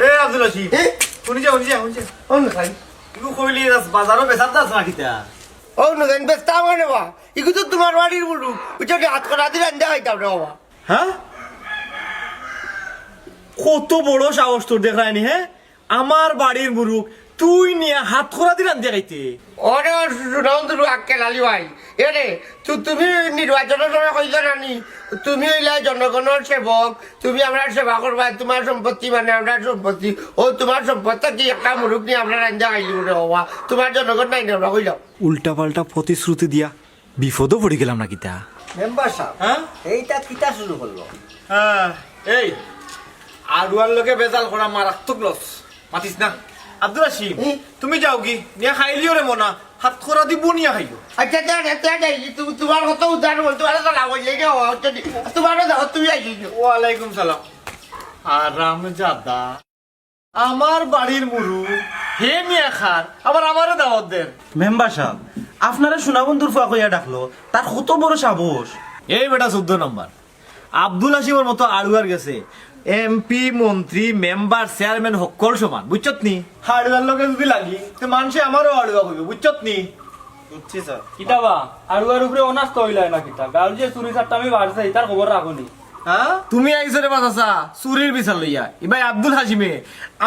এ আব্দুল রশিদ শুনি যা অন্য খাই তুই কইলি বাজারও বেচার দাস না কিতা অন্য খাই বেস্তা মানে বা ইগু তো তোমার বাড়ির বলু ওইটা হাত করা দিলে আন্দা খাইতাম রে বাবা হ্যাঁ কত বড় সাহস তোর দেখায়নি হ্যাঁ আমার বাড়ির মুরুখ তুই নিয়ে হাত খোরা দিলাম দেখাইতে ওরে সুনন্দর আক্কে লালি ভাই এরে তুমি নির্বাচনের সময় কইছ নানি তুমি হইলা জনগণের সেবক তুমি আমরা সেবা করবা তোমার সম্পত্তি মানে আমরা সম্পত্তি ও তোমার সম্পত্তি কি একটা মুরুখ নিয়ে আমরা রান্দা খাইলি রে বাবা তোমার জনগণ নাই না আমরা কইলাম উল্টা পাল্টা প্রতিশ্রুতি দিয়া বিপদও পড়ে গেলাম না কিতা মেম্বার সাহেব হ্যাঁ এইটা কিতা শুরু করলো হ্যাঁ এই আড়ুয়ার লোকে বেজাল করা মারাত্মক লস মাতিস না আব্দুল রশিদ তুমি যাও কি নিয়ে খাইলিও রে মনা হাত খোরা দিব নিয়ে খাইও আচ্ছা তুমি তোমার কত উদাহরণ বল তোমার তো লাভ হইলে গে তোমারও দাও তুমি আইলি ওয়ালাইকুম সালাম আরাম জাদা আমার বাড়ির মুরু হে নিয়ে খার আবার আমারও দাওয়াত দেন মেম্বার সাহেব আপনারা সোনাবন্ধুর ফুয়া কইয়া ডাকলো তার কত বড় সাহস। এই বেটা 14 নম্বর আব্দুল হাসিমের মতো আড়ুয়ার গেছে এমপি মন্ত্রী মেম্বার চেয়ারম্যান সকল সমান বুঝছত নি আড়ুয়ার লোকে যদি লাগি তো মানুষে আমারও আড়ুয়া কইবে বুঝছত নি বুঝছি স্যার। কিতাবা আড়ুয়ার উপরে অনাস কইলাই না কিতা গাল যে চুরি চারটা আমি বাড়ছে তার খবর রাখুনি হ্যাঁ তুমি আইছো রে বাতাসা চুরির বিচার লইয়া এবার আব্দুল হাসিমে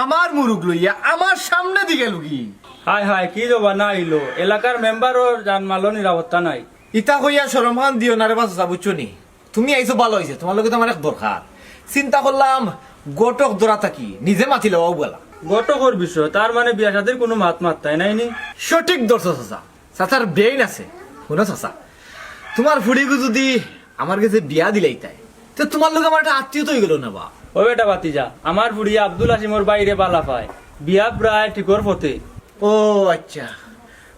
আমার মুরুখ লইয়া আমার সামনে দিকে লুকি হাই হাই কি জবা না আইলো এলাকার মেম্বারও জানমালো নিরাপত্তা নাই ইতা কইয়া শরমান দিও না রে বাতাসা বুঝছো নি তুমি আইছো ভালো হইছে তোমার লগে তো আমার এক দরকার চিন্তা করলাম গটক দরা থাকি নিজে মাতি লওয়াও বলা গটকর বিষয় তার মানে বিয়া সাথে কোনো মাত মাত্তাই নাই নি সঠিক দর্শ চাচা চাচার ব্রেইন আছে শুনো চাচা তোমার ফুড়িগু যদি আমার কাছে বিয়া দিলাই তাই তো তোমার লোক আমার একটা আত্মীয় তো হয়ে গেল না বা ও বেটা বাতিজা আমার বুড়িয়া আব্দুল হাসিমর বাইরে বালা পায় বিয়া প্রায় ঠিকর পথে ও আচ্ছা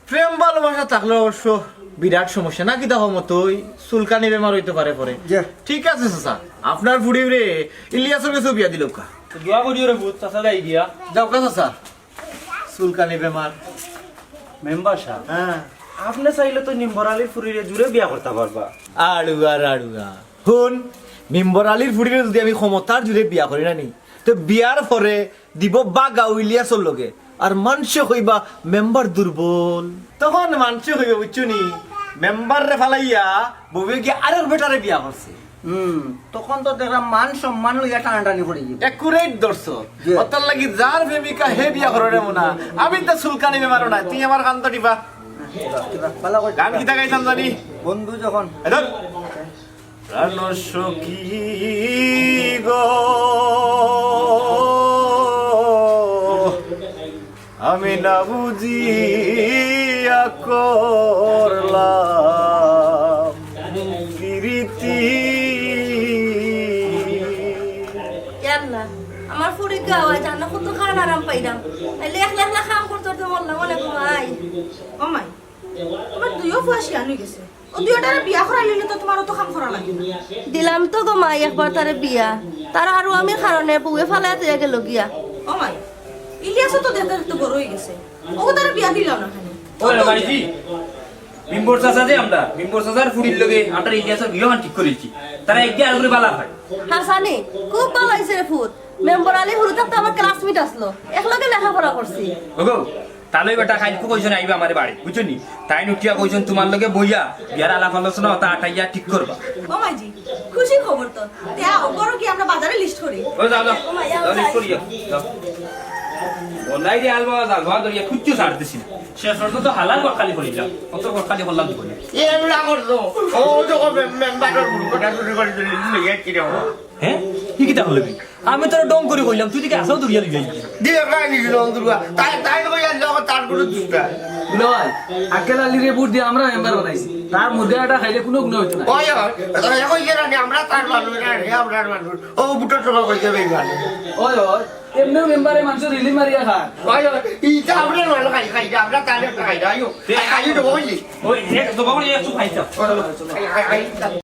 প্রেম ভালোবাসা থাকলে অবশ্য বিরাট সমস্যা না কি দেখো মতোই চুলকানি বেমার হইতে পারে পরে ঠিক আছে চাচা আপনার ফুড়ি রে ইলিয়াসের কাছে বিয়া দিল কা দোয়া করিও রে ভূত চাচা যাই গিয়া যাও কা চাচা চুলকানি বেমার মেম্বার সাহেব হ্যাঁ আপনি চাইলে তো নিম্বর আলীর ফুরিরে জুড়ে বিয়া করতে পারবা। আড়ুয়া শুন মিম্বর আলীর ফুড়িরে যদি আমি ক্ষমতার জুড়ে বিয়া করি না নি তো বিয়ার পরে দিব বা গাও ইলিয়াসর লগে আর মানুষে কইবা মেম্বার দুর্বল তখন মানুষে কইবা বুঝছো নি মেম্বার রে ফালাইয়া বউয়ে গিয়ে আরেক বেটারে বিয়া করছে তখন তো দেখলাম মান সম্মান লইয়া টানাটানি পড়ে গেল একুরেট দর্শ অতর লাগি যার প্রেমিকা হে বিয়া করে মনা আমি তো চুলকানি বেমারও না তুই আমার কান্ত টিপা ভালো করে গান কিতা গাইতাম জানি বন্ধু যখন এদর প্রাণ সখী গো আমি না বুঝিয়া করলাম প্রীতি কেন না আমার ফুড়ি গাওয়া জানা কত খান আরাম পাইলাম লেখ লেখ লেখ কাম করতে তো বললাম অনেক ভাই ও মাই তোমার দুইও ফুয়াশি আনি গেছে ও দুইটারে বিয়া করাই লিলে তো তোমারও তো কাম করা লাগে দিলাম তো গো মাই একবার তারে বিয়া তার আর আমি কারণে বউয়ে ফালাইতে গেল গিয়া ও মাই ইলিয়াসও তো দেখতে দেখতে বড় হয়ে গেছে ও তারে বিয়া দিলাম না কেন ওরে ভাইজি মিম্বর চাচা যে আমরা মিম্বর চাচার ফুড়ির লগে আমরা ইলিয়াসের বিয়ান ঠিক করেছি তারা একগে আর করে বালা হয় হাসানি খুব ভালো হয়েছে রে ফুট মেম্বার আলী হুরু থাকতে আমার ক্লাসমেট আসলো একলগে লেখাপড়া করছি ওগো তাহলে বেটা খাইল কো কইছন আইবা আমারে বাড়ি বুঝছনি তাই নুটিয়া কইছন তোমার লগে বইয়া বিয়ার আলাপ আলোচনা তা আটাইয়া ঠিক করবা ও মাইজি খুশি খবর তো দেও বড় কি আমরা বাজারে লিস্ট করি ও যাও যাও লিস্ট করিয়া যাও বলাই দি আলবা যাও ধোয়া ধরিয়া খুঁজছো ছাড় দিছি শেষ হতো তো হালাল গরখালি করিলাম কত গরখালি করলাম দিব এগুলা করছো ও যখন মেম্বারের মুরুখটা চুরি করে দিলি লইয়া কি রে হ্যাঁ কি কিতা হলো আমি তোর ডং করে কইলাম তুই দিকে আসাও দরিয়া লইয়া দিয়ে গাই নি নন্দুরবা তাই কইয়া যাও তার কোনো দুষ্টা নয় আকেল আলীরে বুট দিয়ে আমরা মেম্বার বানাইছি তার মধ্যে একটা খাইলে কোনো গুণ হইতো না ওই কই গেরা নি আমরা তার মানুষ না আমরা মানুষ ও বুটো চোখা কইতে বেগাল ওই ওই এমনি মেম্বারে মানুষ রিলি মারিয়া খায় ওই ইটা আমরা মানুষ খাই আমরা তারে খাই আইও খাই তো বলি ওই এক তো বাবু একটু খাইতা খাই